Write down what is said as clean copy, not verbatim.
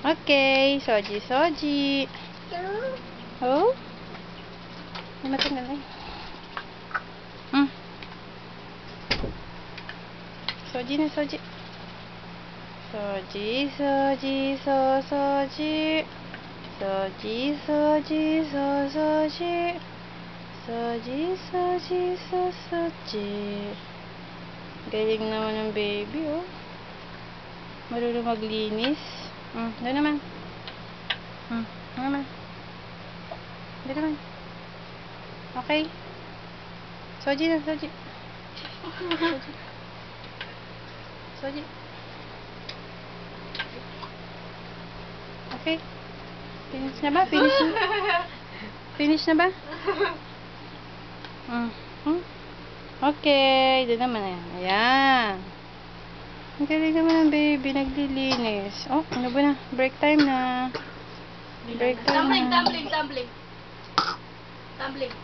Okay, Soji, Soji. Oh? May matanggal eh. Soji na, Soji. Soji, Soji, Soji. Soji, Soji, Soji. Soji, Soji, Soji. Galing naman ng baby, oh. Marunong maglinis. Doon naman. Doon naman. Doon naman. Okay. Soji na, Soji. Soji. Soji. Okay. Finish na ba? Finish na? Finish na ba? Okay. Doon naman na yan. Ayan. Ang galing naman ng baby. Naglilinis. Oh, ano ba na? Break time na. Break time na. Tumbling.